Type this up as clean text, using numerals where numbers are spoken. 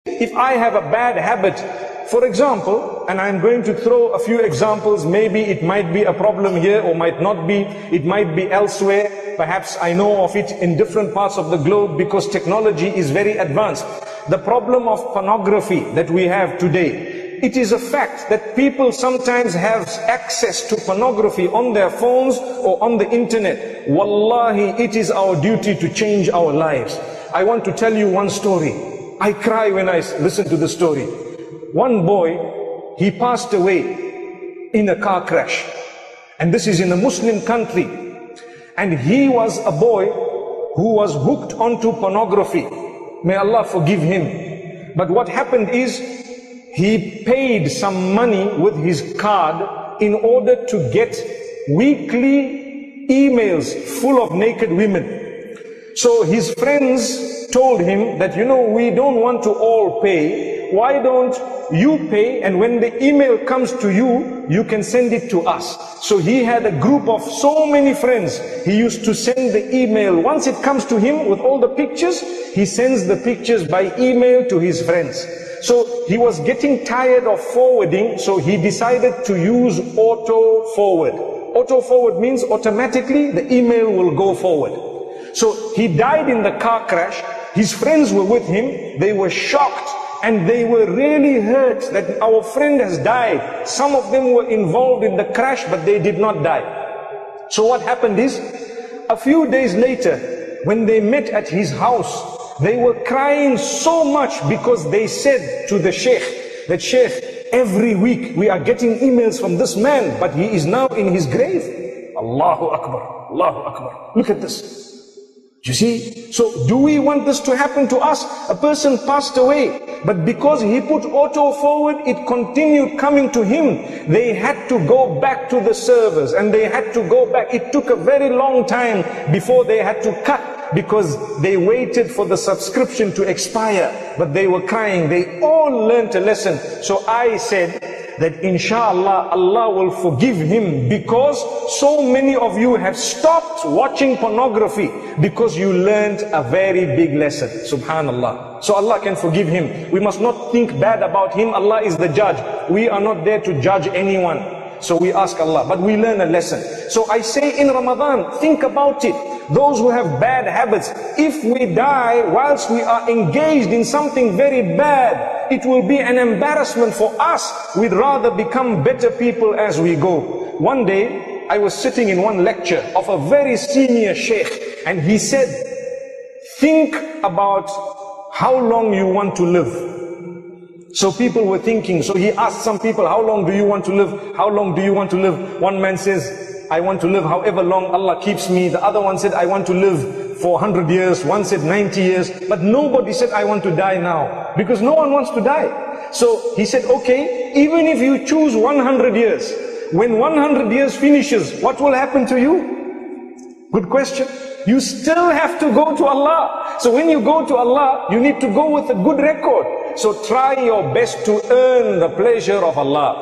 If I have a bad habit, for example, and I'm going to throw a few examples, maybe it might be a problem here or might not be, it might be elsewhere, perhaps I know of it in different parts of the globe because technology is very advanced. The problem of pornography that we have today, it is a fact that people sometimes have access to pornography on their phones or on the internet. Wallahi, it is our duty to change our lives. I want to tell you one story. I cry when I listen to the story. One boy, he passed away in a car crash. And this is in a Muslim country. And he was a boy who was hooked onto pornography. May Allah forgive him. But what happened is, he paid some money with his card in order to get weekly emails full of naked women. So his friends told him that, you know, we don't want to all pay. Why don't you pay, and when the email comes to you, you can send it to us. So he had a group of so many friends. He used to send the email. Once it comes to him with all the pictures, he sends the pictures by email to his friends. So he was getting tired of forwarding, so he decided to use auto forward. Auto forward means automatically the email will go forward. So he died in the car crash. His friends were with him. They were shocked and they were really hurt that our friend has died. Some of them were involved in the crash, but they did not die. So what happened is, a few days later, when they met at his house, they were crying so much because they said to the sheikh that, Sheikh, every week we are getting emails from this man, but he is now in his grave. Allahu Akbar, Allahu Akbar. Look at this. You see, so do we want this to happen to us? A person passed away, but because he put auto forward, it continued coming to him. They had to go back to the servers and they had to go back. It took a very long time before they had to cut, because they waited for the subscription to expire, but they were crying. They all learned a lesson. So I said that inshallah Allah will forgive him, because so many of you have stopped watching pornography because you learned a very big lesson. Subhanallah. So Allah can forgive him. We must not think bad about him. Allah is the judge. We are not there to judge anyone. So we ask Allah, but we learn a lesson. So I say in Ramadan, think about it. Those who have bad habits, if we die whilst we are engaged in something very bad, it will be an embarrassment for us. We'd rather become better people as we go. One day, I was sitting in one lecture of a very senior sheikh, and he said, think about how long you want to live. So people were thinking, so he asked some people, how long do you want to live? How long do you want to live? One man says, I want to live however long Allah keeps me. The other one said, I want to live for 100 years. One said 90 years. But nobody said, I want to die now. Because no one wants to die. So he said, okay, even if you choose 100 years, when 100 years finishes, what will happen to you? Good question. You still have to go to Allah. So when you go to Allah, you need to go with a good record. So try your best to earn the pleasure of Allah.